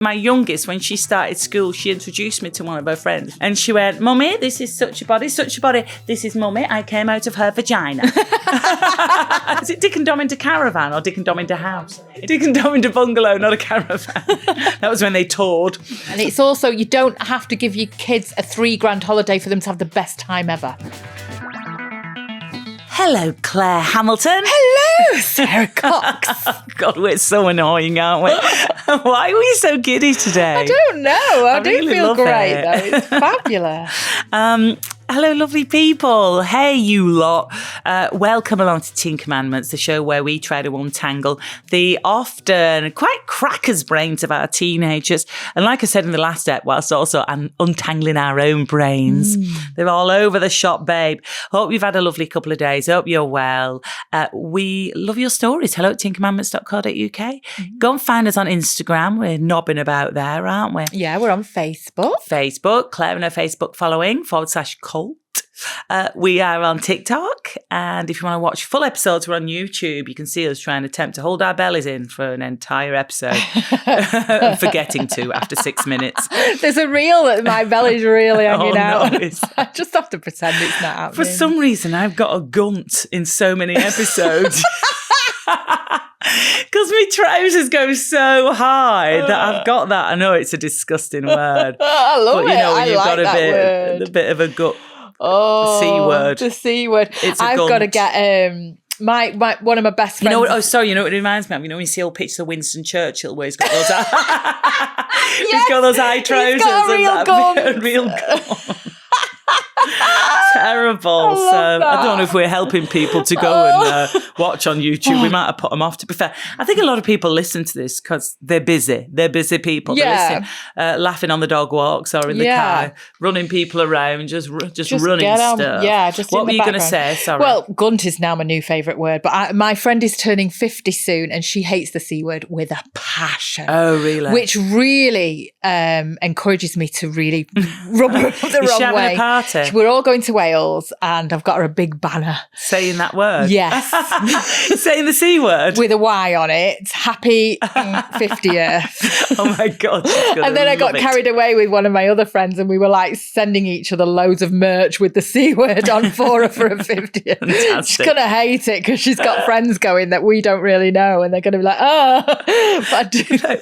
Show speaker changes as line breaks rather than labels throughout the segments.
My youngest, when she started school, she introduced me to one of her friends. And she went, Mummy, this is such a body, such a body. This is Mummy, I came out of her vagina. Is it Dick and Dom into caravan or Dick and Dom into house? Dick and Dom into bungalow, not a caravan. That was when they toured.
And it's also, you don't have to give your kids a $3,000 holiday for them to have the best time ever.
Hello, Claire Hamilton.
Hello, Sarah Cox.
God, we're so annoying, aren't we? Why are we so giddy today?
I don't know. I do
really
feel
love
great,
it.
though. It's fabulous.
Hello, lovely people. Hey, you lot. Welcome along to Teen Commandments, the show where we try to untangle the often quite crackers brains of our teenagers. And like I said in the last step, whilst also untangling our own brains. They're all over the shop, babe. Hope you've had a lovely couple of days. Hope you're well. We love your stories. Hello at teencommandments.co.uk. Go and find us on Instagram. We're knobbing about there, aren't we?
Yeah, we're on Facebook.
Claire and her Facebook following /cult. We are on TikTok, and if you want to watch full episodes, we're on YouTube. You can see us trying to attempt to hold our bellies in for an entire episode, forgetting to after 6 minutes.
There's a reel that my belly's really hanging out.
Nice.
I just have to pretend it's not happening.
For some reason, I've got a gunt in so many episodes. Because my trousers go so high that I've got that. I know it's a disgusting word.
I love it.
When you've
like
got a bit of a gut.
Oh,
C word.
The C word. I've got to get my one of my best friends.
You know what it reminds me of? You know when you see old pictures of Winston Churchill where he's got those he's got those high trousers.
He's got a real
gun. Terrible. I don't know if we're helping people to go and watch on YouTube. We might have put them off, to be fair. I think a lot of people listen to this because they're busy. They're busy people.
Yeah.
They're listening, laughing on the dog walks or in the car, running people around, just running stuff.
Yeah, just
what
in
were
the
you going to
background.
say? Sorry.
Well, gunt is now my new favourite word, but my friend is turning 50 soon and she hates the C word with a passion.
Oh, really?
Which really encourages me to really rub her up the wrong way.
A party?
We're all going to Wales and I've got her a big banner.
Saying that word?
Yes.
Saying the C word?
With a Y on it. Happy 50th.
Oh my God.
And then I got carried away with one of my other friends and we were like sending each other loads of merch with the C word on for her for her 50th.
Fantastic.
She's going to hate it because she's got friends going that we don't really know and they're going to be like, oh.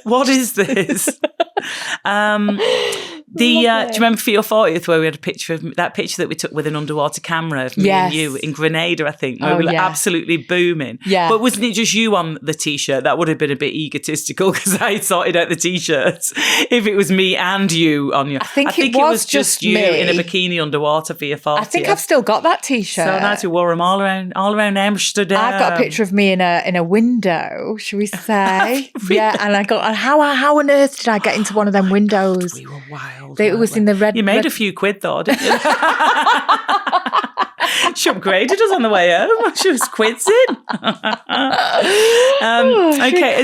What is this? Do you remember for your 40th where we had a picture of that picture that we took with an underwater camera of me and you in Grenada, I think, where we were absolutely booming.
Yeah.
But wasn't it just you on the T-shirt? That would have been a bit egotistical because I sorted out the T-shirts if it was me and you on your...
I think it was just
you
me.
in a bikini underwater for your 40th.
I think I've still got that T-shirt.
So nice. We wore them all around Amsterdam.
I've got a picture of me in a window, should we say? Yeah, and I got, how on earth did I get into one of them windows?
We were wild.
It was in the red...
You made a few quid though, didn't you? She upgraded us on the way home. She was quids in. Okay,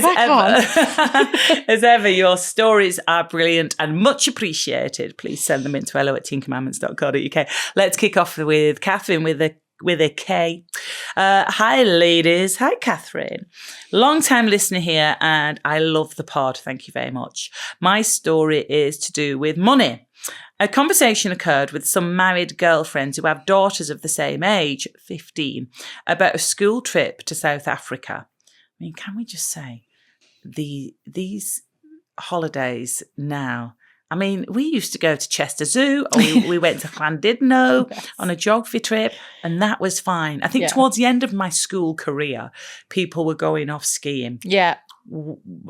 as ever, your stories are brilliant and much appreciated. Please send them in to hello@teencommandments.co.uk. Let's kick off with Catherine with a K. Hi, ladies. Hi, Catherine. Long-time listener here, and I love the pod. Thank you very much. My story is to do with money. A conversation occurred with some married girlfriends who have daughters of the same age, 15, about a school trip to South Africa. I mean, can we just say these holidays now? I mean, we used to go to Chester Zoo, or we went to Llandudno on a geography trip, and that was fine. I think towards the end of my school career, people were going off skiing. Yeah.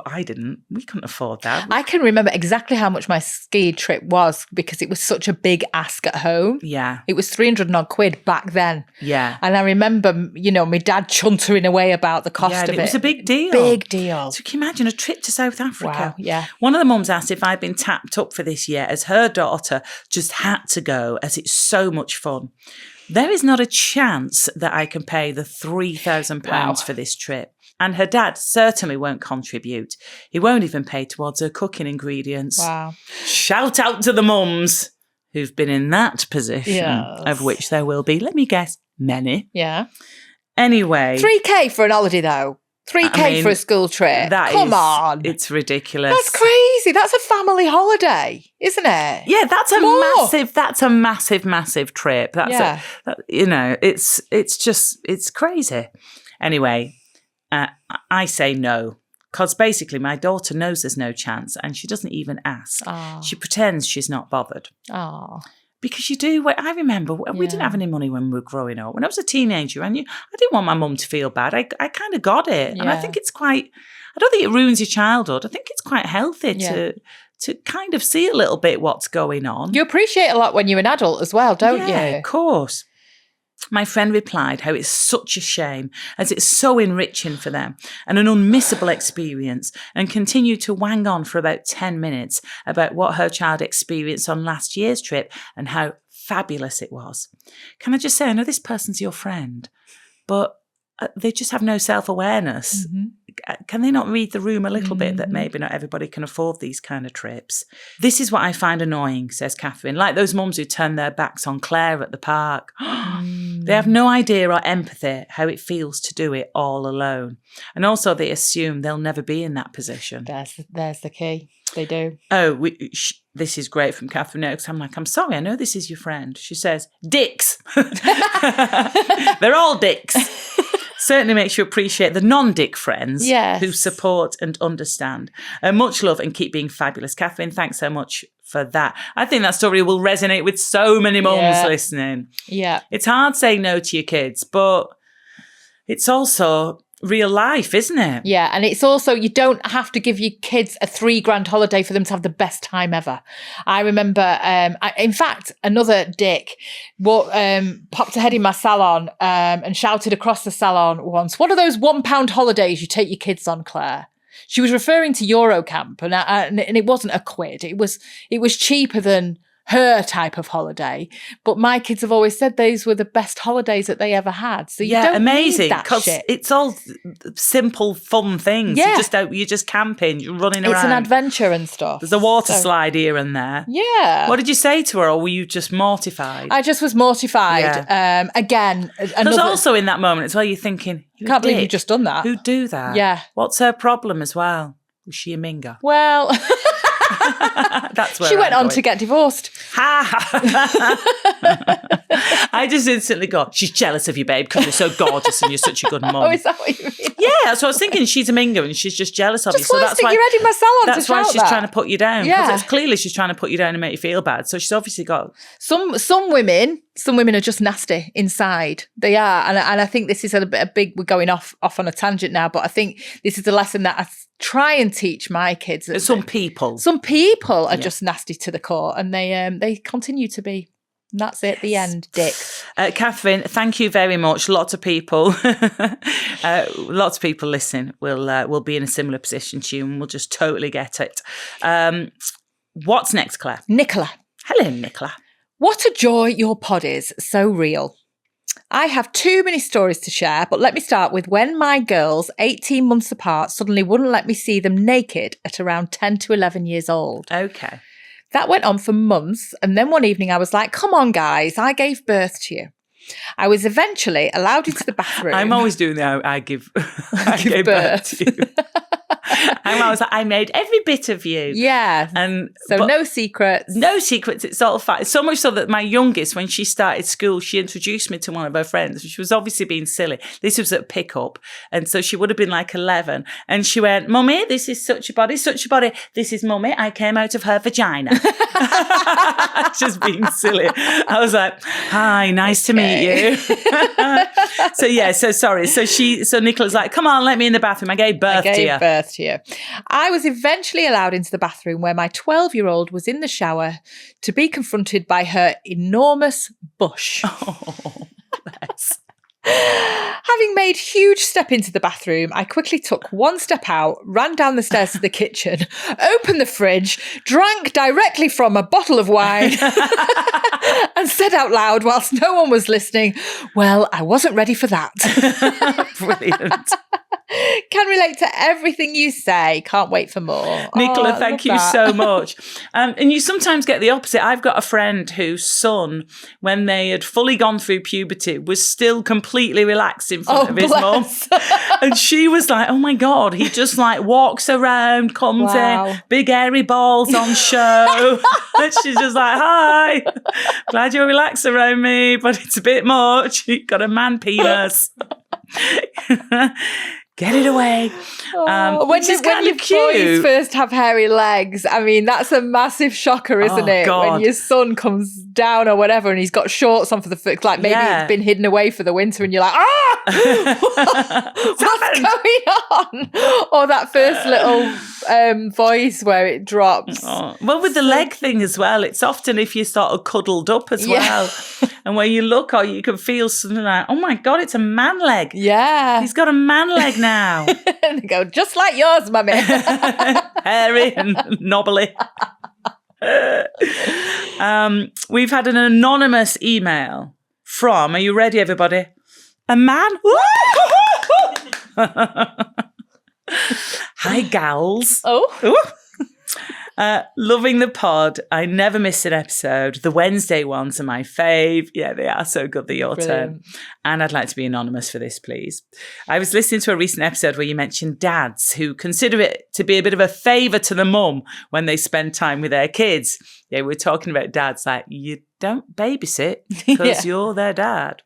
I didn't. We couldn't afford that.
I can remember exactly how much my ski trip was because it was such a big ask at home.
Yeah.
It was 300 and odd quid back then.
Yeah.
And I remember, my dad chuntering away about the cost of it.
It was a big deal.
Big deal.
So can you imagine a trip to South Africa?
Wow, yeah.
One of the mums asked if I'd been tapped up for this year as her daughter just had to go as it's so much fun. There is not a chance that I can pay the £3,000 for this trip. And her dad certainly won't contribute. He won't even pay towards her cooking ingredients.
Wow.
Shout out to the mums who've been in that position, of which there will be, let me guess, many.
Yeah.
Anyway.
3K for an holiday, though. 3K for a school trip. Come on.
It's ridiculous.
That's crazy. That's a family holiday, isn't it?
Yeah, that's a massive trip. It's crazy. Anyway, I say no. Because basically my daughter knows there's no chance and she doesn't even ask.
Oh.
She pretends she's not bothered.
Oh.
Because you do. I remember we didn't have any money when we were growing up. When I was a teenager, I didn't want my mum to feel bad. I kind of got it. And I think it's quite, I don't think it ruins your childhood. I think it's quite healthy to kind of see a little bit what's going on.
You appreciate a lot when you're an adult as well, don't you?
Yeah, of course. My friend replied how it's such a shame as it's so enriching for them and an unmissable experience, and continued to wang on for about 10 minutes about what her child experienced on last year's trip and how fabulous it was. Can I just say, I know this person's your friend, but they just have no self-awareness. Mm-hmm. Can they not read the room a little bit that maybe not everybody can afford these kind of trips? This is what I find annoying, says Catherine. Like those mums who turn their backs on Claire at the park. They have no idea or empathy how it feels to do it all alone. And also they assume they'll never be in that position.
There's the key. They do.
Oh, this is great from Catherine Noakes. I'm like, I'm sorry, I know this is your friend. She says, dicks. They're all dicks. Certainly makes you appreciate the non-dick friends who support and understand. Much love and keep being fabulous. Catherine, thanks so much for that. I think that story will resonate with so many mums listening. Yeah. It's hard saying no to your kids, but it's also real life, isn't it?
Yeah, and it's also, you don't have to give your kids a $3,000 holiday for them to have the best time ever. I remember, in fact, another dick popped ahead in my salon and shouted across the salon once, "What are those £1 holidays you take your kids on, Claire?" She was referring to Eurocamp, and it wasn't a quid. It was cheaper than her type of holiday, but my kids have always said those were the best holidays that they ever had. So you don't
amazing,
need that shit.
It's all simple, fun things.
Yeah.
You're just camping, you're running around.
It's an adventure and stuff.
There's a water slide here and there.
Yeah.
What did you say to her, or were you just mortified?
I just was mortified. Yeah. Again,
because also in that moment as well, you're thinking,
I can't believe you've just done that.
Who'd do that?
Yeah.
What's her problem as well? Was she a minger?
Well,
that's where
she went on to get divorced.
I just instantly go, she's jealous of you, babe, because you're so gorgeous and you're such a good mum.
Oh, is that what you mean?
Yeah, that's what I was thinking. She's a minger and she's just jealous of you.
So that's why you're heading my salon.
That's why she's trying to put you down.
Yeah,
because clearly she's trying to put you down and make you feel bad. So she's obviously got
some women. Some women are just nasty inside. They are, and I think this is a big. We're going off on a tangent now, but I think this is a lesson that I try and teach my kids.
Some people
are just nasty to the core, and they continue to be. And that's it. The end. Dick.
Catherine, thank you very much. Lots of people listen. Will be in a similar position to you, and we'll just totally get it. What's next, Claire?
Nicola.
Hello, Nicola.
What a joy your pod is. So real. I have too many stories to share, but let me start with when my girls, 18 months apart, suddenly wouldn't let me see them naked at around 10 to 11 years old.
Okay.
That went on for months, and then one evening I was like, come on, guys, I gave birth to you. I was eventually allowed into the bathroom.
I'm always doing that. I gave birth to you. I'm always like, I made every bit of you.
Yeah. But no secrets.
No secrets. It's all fact. So much so that my youngest, when she started school, she introduced me to one of her friends. She was obviously being silly. This was at pickup. And so she would have been like 11. And she went, Mummy, this is such a body, such a body. This is Mummy. I came out of her vagina. Just being silly. I was like, hi, nice to meet you. So Nicola's like, come on, let me in the bathroom. I gave birth to you.
I was eventually allowed into the bathroom where my 12-year-old was in the shower to be confronted by her enormous bush.
Oh, bless.
Having made huge step into the bathroom, I quickly took one step out, ran down the stairs to the kitchen, opened the fridge, drank directly from a bottle of wine, and said out loud whilst no one was listening, well, I wasn't ready for that.
Brilliant.
Can relate to everything you say. Can't wait for more.
Nicola, thank you so much. And you sometimes get the opposite. I've got a friend whose son, when they had fully gone through puberty, was still completely relaxed in front of his mum. And she was like, oh my God, he just like walks around, comes in, big hairy balls on show. And she's just like, hi, glad you're relaxed around me, but it's a bit much. You've got a man penis. Get it away.
When your boys first have hairy legs, I mean, that's a massive shocker, isn't it?
God.
When your son comes down or whatever and he's got shorts on for the foot, like maybe it's been hidden away for the winter and you're like, what's going on? Or that first little voice where it drops.
Well, with the leg thing as well, it's often if you're sort of cuddled up as well. And when you look, you can feel something like, oh my God, it's a man leg.
Yeah.
He's got a man leg now.
And they go, just like yours, mummy.
Hairy and knobbly. We've had an anonymous email from, are you ready, everybody? A man. Hi, gals. Loving the pod. I never miss an episode. The Wednesday ones are my fave. Yeah, they are so good. They're your turn. And I'd like to be anonymous for this, please. I was listening to a recent episode where you mentioned dads who consider it to be a bit of a favour to the mum when they spend time with their kids. Yeah, we're talking about dads like, you don't babysit because you're their dad.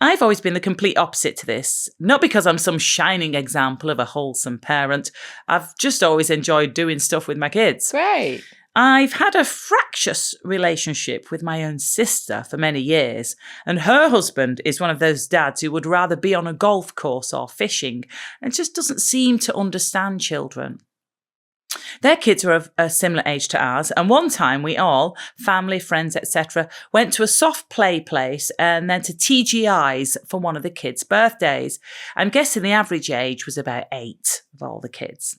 I've always been the complete opposite to this, not because I'm some shining example of a wholesome parent. I've just always enjoyed doing stuff with my kids.
Great.
I've had a fractious relationship with my own sister for many years, and her husband is one of those dads who would rather be on a golf course or fishing and just doesn't seem to understand children. Their kids are of a similar age to ours, and one time we all, family, friends, etc., went to a soft play place and then to TGI's for one of the kids' birthdays. I'm guessing the average age was about 8 of all the kids.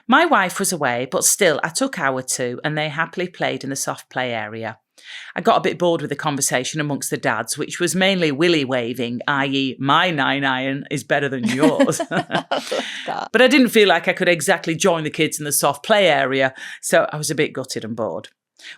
My wife was away, but still I took our 2 and they happily played in the soft play area. I got a bit bored with the conversation amongst the dads, which was mainly willy waving, i.e. my 9-iron is better than yours. But I didn't feel like I could exactly join the kids in the soft play area, so I was a bit gutted and bored.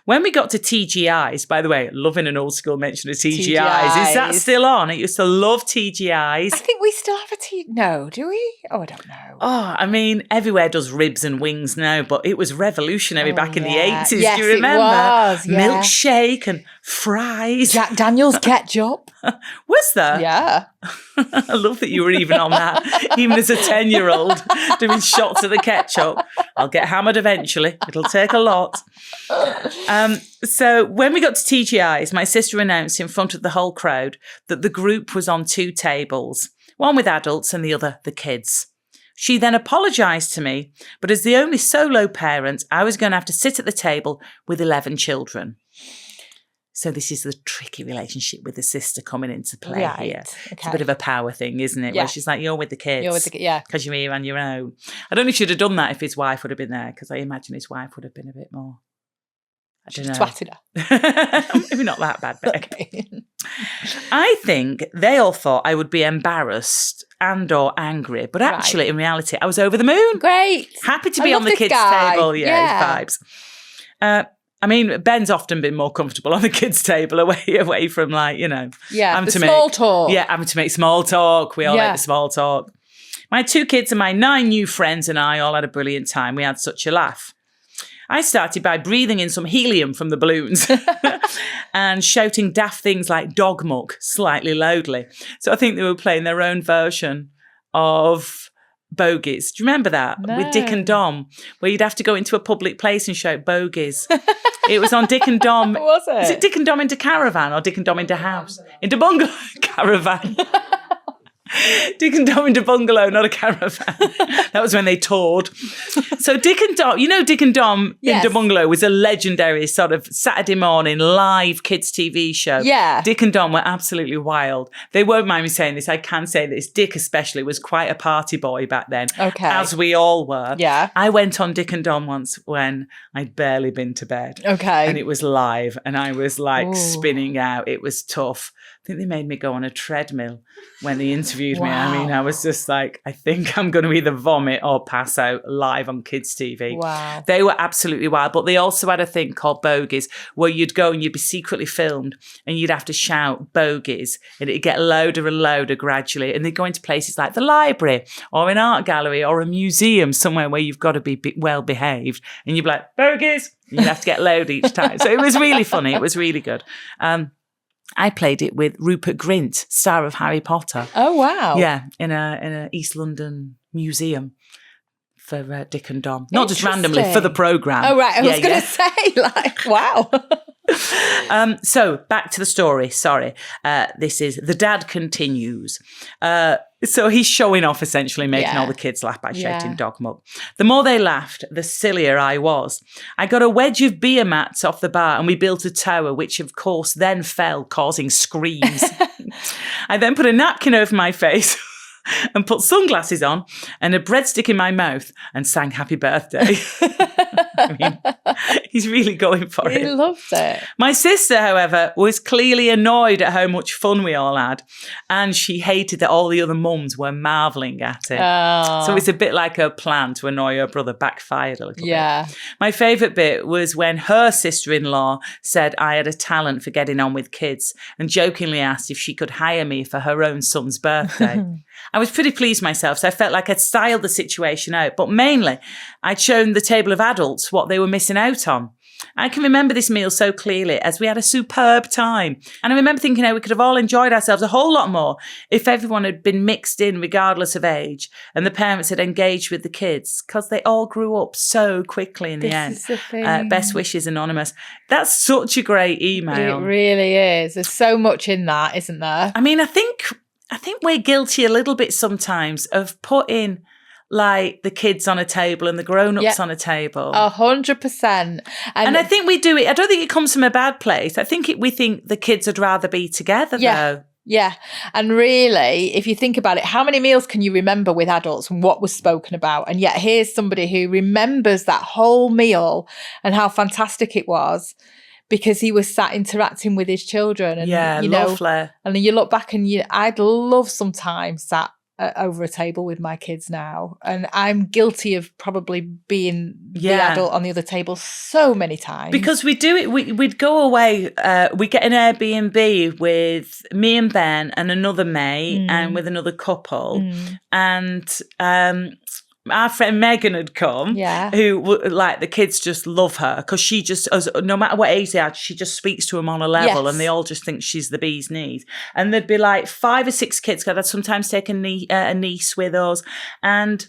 When we got to TGI's, by the way, loving an old school mention of TGI's. Is that still on? I used to love TGI's.
I think we still have no, do we? Oh, I don't know.
Oh, I mean, everywhere does ribs and wings now, but it was revolutionary back in the 80s.
Yes,
do you remember?
It was,
Milkshake and fries.
Jack Daniel's ketchup.
Was there?
Yeah.
I love that you were even on that, even as a 10-year-old, doing shots of the ketchup. I'll get hammered eventually. It'll take a lot. So when we got to TGI's, my sister announced in front of the whole crowd that the group was on 2 tables, one with adults and the other the kids. She then apologised to me, but as the only solo parent, I was going to have to sit at the table with 11 children. So this is the tricky relationship with the sister coming into play here. Okay. It's a bit of a power thing, isn't it? Yeah. Where she's like, you're with the kids.
You're with the kids,
because you're here on your own. I don't know if she'd have done that if his wife would have been there, because I imagine his wife would have been a bit more...
She'd have twatted her.
Maybe not that bad, but okay. I think they all thought I would be embarrassed and or angry, but actually, in reality, I was over the moon.
Great.
Happy to be on the kids' table. Yeah, vibes. I mean, Ben's often been more comfortable on the kids' table away from
small talk.
Yeah, having to make small talk. We all like the small talk. My 2 kids and my 9 new friends and I all had a brilliant time. We had such a laugh. I started by breathing in some helium from the balloons and shouting daft things like dog muck slightly loudly. So I think they were playing their own version of Bogies. Do you remember that?
No.
With Dick and Dom, where you'd have to go into a public place and shout Bogies. It was on Dick and Dom.
What was it?
Is it Dick and Dom into Caravan or Dick and Dom into House? Into Bungalow. Caravan. Dick and Dom into Bungalow, not a Caravan. That was when they toured. So Dick and Dom, Dick and Dom into Bungalow was a legendary sort of Saturday morning live kids TV show.
Yeah.
Dick and Dom were absolutely wild. They won't mind me saying this. I can say this. Dick especially was quite a party boy back then.
Okay.
As we all were.
Yeah.
I went on Dick and Dom once when I'd barely been to bed.
Okay.
And it was live and I was spinning out. It was tough. I think they made me go on a treadmill when they interviewed rescued me. I mean, I was just like, I think I'm going to either vomit or pass out live on kids' TV.
Wow.
They were absolutely wild. But they also had a thing called Bogies, where you'd go and you'd be secretly filmed and you'd have to shout Bogies and it'd get louder and louder gradually. And they'd go into places like the library or an art gallery or a museum, somewhere where you've got to be well behaved. And you'd be like, Bogies. You'd have to get loud each time. So it was really funny. It was really good. I played it with Rupert Grint, star of Harry Potter.
Oh, wow.
Yeah, in a East London museum for Dick and Dom. Not just randomly, for the programme.
Oh, right. I was going to say, like, wow.
So back to the story. Sorry. This is The Dad Continues. So he's showing off, essentially, making all the kids laugh by shouting dog muck. The more they laughed, the sillier I was. I got a wedge of beer mats off the bar and we built a tower, which of course then fell, causing screams. I then put a napkin over my face and put sunglasses on and a breadstick in my mouth and sang happy birthday. I mean, he's really going for it.
He loved it.
My sister, however, was clearly annoyed at how much fun we all had, and she hated that all the other mums were marvelling at it.
Oh.
So it's a bit like her plan to annoy her brother backfired a little bit. My favourite bit was when her sister-in-law said I had a talent for getting on with kids and jokingly asked if she could hire me for her own son's birthday. I was pretty pleased myself, so I felt like I'd styled the situation out, but mainly I'd shown the table of adults what they were missing out on. I can remember this meal so clearly as we had a superb time. And I remember thinking how we could have all enjoyed ourselves a whole lot more if everyone had been mixed in regardless of age and the parents had engaged with the kids, because they all grew up so quickly in the end.
This is the thing.
Best wishes, Anonymous. That's such a great email.
It really is. There's so much in that, isn't there? I
mean, I think we're guilty a little bit sometimes of putting like the kids on a table and the grown-ups on a table.
100%.
And I think we do it. I don't think it comes from a bad place. I think we think the kids would rather be together though.
Yeah. And really, if you think about it, how many meals can you remember with adults and what was spoken about? And yet here's somebody who remembers that whole meal and how fantastic it was, because he was sat interacting with his children. And, you know, lovely. And then you look back and I'd love sometimes sat over a table with my kids now. And I'm guilty of probably being the adult on the other table so many times. Because
we do it, we'd go away, we get an Airbnb with me and Ben and another mate and with another couple. And our friend Megan had come, who, like, the kids just love her because she just, no matter what age they are, she just speaks to them on a level and they all just think she's the bee's knees. And there'd be like 5 or 6 kids, because I'd sometimes take a niece with us. And,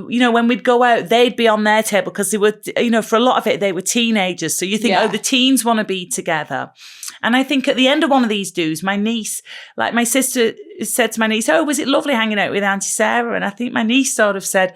you know, when we'd go out, they'd be on their table because they were, you know, for a lot of it, they were teenagers. So you think, oh, the teens want to be together. And I think at the end of one of these dues, my niece, like my sister said to my niece, oh, was it lovely hanging out with Auntie Sarah? And I think my niece sort of said,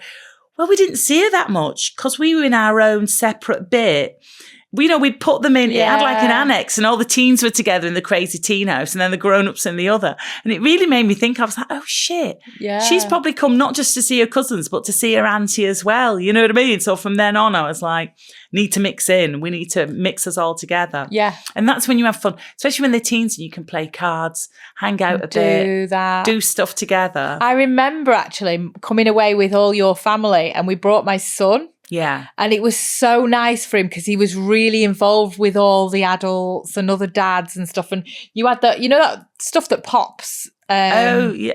well, we didn't see her that much because we were in our own separate bit. You know, we'd put them in, it had like an annex and all the teens were together in the crazy teen house and then the grown-ups in the other. And it really made me think, I was like, oh shit. Yeah. She's probably come not just to see her cousins, but to see her auntie as well. You know what I mean? So from then on, I was like, need to mix in. We need to mix us all together.
Yeah.
And that's when you have fun, especially when they're teens and you can play cards, hang out a bit. Do stuff together.
I remember actually coming away with all your family and we brought my son.
Yeah.
And it was so nice for him because he was really involved with all the adults and other dads and stuff. And you had that, you know, that stuff that pops.
The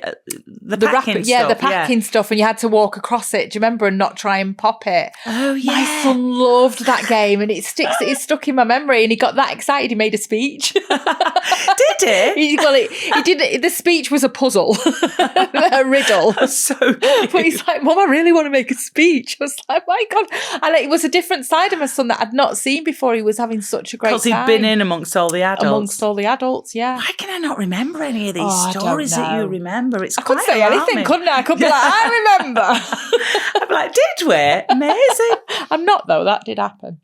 packing stuff.
The packing stuff, and you had to walk across it. Do you remember? And not try and pop it.
Oh yeah.
My son loved that game, and it stuck in my memory. And he got that excited, he made a speech.
Did he?
He did. The speech was a puzzle, a riddle.
That's so cute.
But he's like, Mum, I really want to make a speech. I was like, my God. And it was a different side of my son that I'd not seen before. He was having such a great time.
Because he'd been in amongst all the adults.
Yeah.
Why can I not remember any of these stories that you remember? It's
I couldn't say anything, couldn't I? I could be like, I remember.
I'd be like, did we? Amazing.
I'm not, though. That did happen.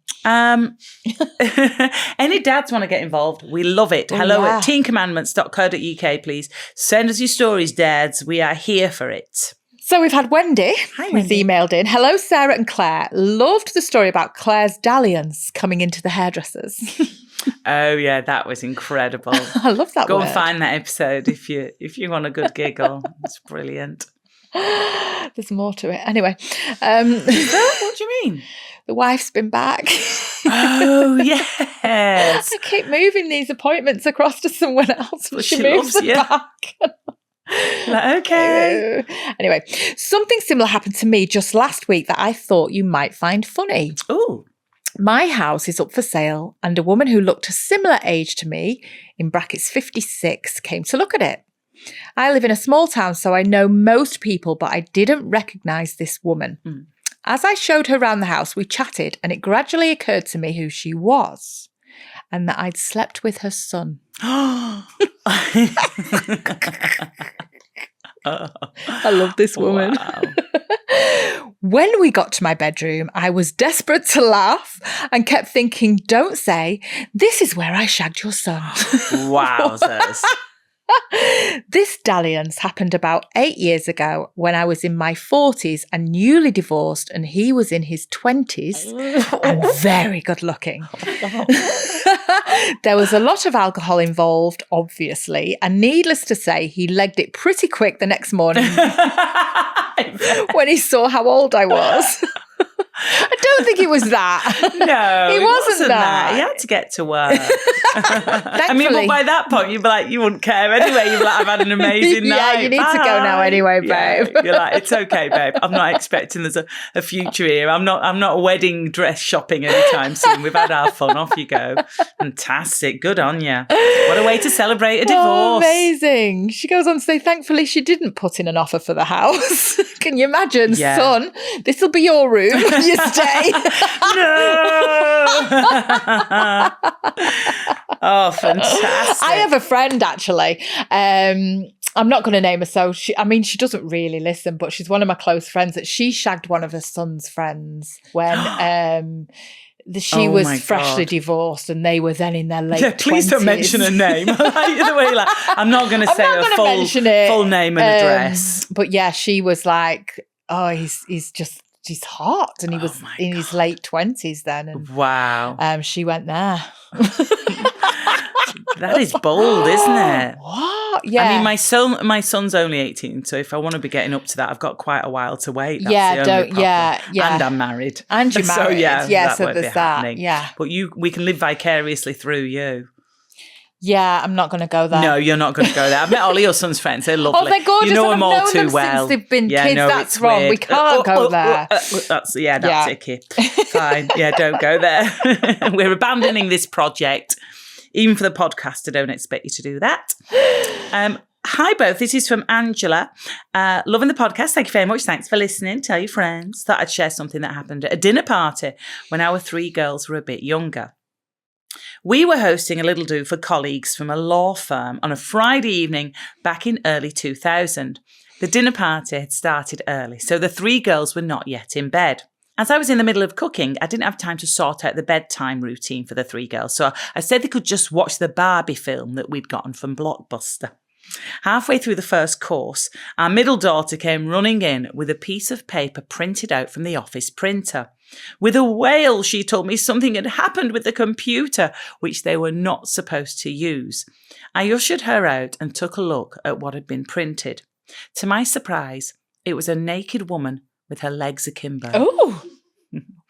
Any dads want to get involved? We love it. Hello at teencommandments.co.uk, please. Send us your stories, dads. We are here for it.
So we've had Wendy, who's
Wendy.
emailed in. Hello, Sarah and Claire. Loved the story about Claire's dalliance coming into the hairdressers.
Oh yeah, that was incredible.
I love that
Go
word.
and find that episode if you want a good giggle. It's brilliant.
There's more to it. Anyway.
What do you mean?
The wife's been back.
Oh, yes.
I keep moving these appointments across to someone else.
Well,
she
she
moves
loves
them
you.
back.
Like, okay.
Anyway, something similar happened to me just last week that I thought you might find funny.
Oh.
My house is up for sale and a woman who looked a similar age to me, in brackets 56, came to look at it. I live in a small town, so I know most people, but I didn't recognise this woman.
Mm.
As I showed her around the house, we chatted and it gradually occurred to me who she was and that I'd slept with her son.
I
love this woman.
Wow.
When we got to my bedroom, I was desperate to laugh and kept thinking, don't say, this is where I shagged your son.
Wowzers.
This dalliance happened about 8 years ago when I was in my 40s and newly divorced and he was in his 20s and very good looking. There was a lot of alcohol involved, obviously, and needless to say, he legged it pretty quick the next morning when he saw how old I was. I don't think it was that.
No,
it wasn't that.
He had to get to work. I mean, but by that point, you'd be like, you wouldn't care anyway. You'd be like, I've had an amazing night.
Yeah, you need to go now anyway, babe.
Yeah, you're like, it's okay, babe. I'm not expecting there's a future here. I'm not wedding dress shopping anytime soon. We've had our fun. Off you go. Fantastic. Good on you. What a way to celebrate a divorce.
Oh, amazing. She goes on to say, thankfully, she didn't put in an offer for the house. Can you imagine, son? This will be your room. You stay.
No. Oh, fantastic.
I have a friend, actually. I'm not going to name her. So she doesn't really listen, but she's one of my close friends that she shagged one of her son's friends when she was freshly divorced and they were then in their late 20s.
Please don't mention her name. Either way, like, I'm not going to say her full name and address.
But yeah, she was like, oh, he's hot. And he was in his late 20s then. And,
wow.
She went there.
That is bold, isn't it?
What? Yeah.
I mean, my son's only 18, so if I want to be getting up to that, I've got quite a while to wait. That's
yeah.
And I'm married.
And you're married.
So
so there's that. Yeah.
But we can live vicariously through you.
Yeah, I'm not going to go there.
No, you're not going to go there. I've met all your son's friends. They're lovely.
Oh, they're gorgeous.
You know them all
known
too
them
well.
Since they've been kids. That's wrong.
Weird.
We can't go there.
That's icky. Fine. Yeah, don't go there. We're abandoning this project. Even for the podcast, I don't expect you to do that. Hi, both. This is from Angela. Loving the podcast. Thank you very much. Thanks for listening. Tell your friends. Thought I'd share something that happened at a dinner party when our 3 girls were a bit younger. We were hosting a little do for colleagues from a law firm on a Friday evening back in early 2000. The dinner party had started early, so the 3 girls were not yet in bed. As I was in the middle of cooking, I didn't have time to sort out the bedtime routine for the 3 girls, so I said they could just watch the Barbie film that we'd gotten from Blockbuster. Halfway through the first course, our middle daughter came running in with a piece of paper printed out from the office printer. With a wail, she told me something had happened with the computer, which they were not supposed to use. I ushered her out and took a look at what had been printed. To my surprise, it was a naked woman with her legs akimbo.
Oh,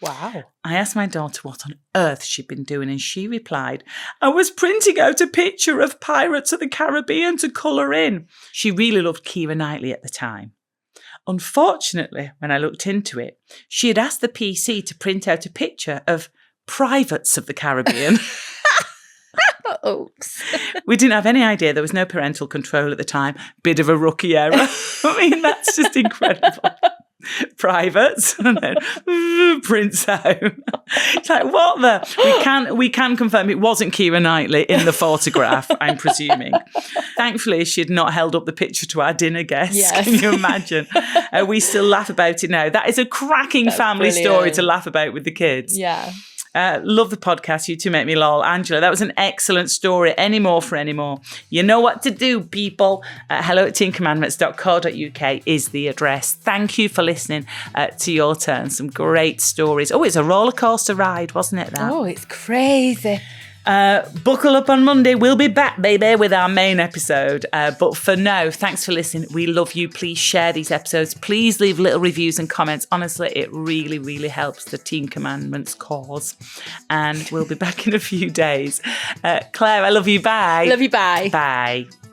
wow.
I asked my daughter what on earth she'd been doing, and she replied, I was printing out a picture of Pirates of the Caribbean to colour in. She really loved Keira Knightley at the time. Unfortunately, when I looked into it, she had asked the PC to print out a picture of Privates of the Caribbean.
Oops.
We didn't have any idea. There was no parental control at the time. Bit of a rookie error. I mean, that's just incredible. Privates, and then prints out. It's like, what the? We can confirm it wasn't Keira Knightley in the photograph, I'm presuming. Thankfully, she had not held up the picture to our dinner guests. Yes. Can you imagine? We still laugh about it now. That is a cracking family story to laugh about with the kids.
Yeah.
Love the podcast. You two make me lol. Angela, that was an excellent story. Any more for any more? You know what to do, people. hello@teencommandments.co.uk is the address. Thank you for listening to your turn. Some great stories. Oh, it's a roller coaster ride, wasn't it, that?
Oh, it's crazy.
Buckle up on Monday. We'll be back, baby, with our main episode. But for now, thanks for listening. We love you. Please share these episodes. Please leave little reviews and comments. Honestly, it really, really helps the Teen Commandments cause. And we'll be back in a few days. Claire, I love you. Bye.
Love you. Bye.
Bye.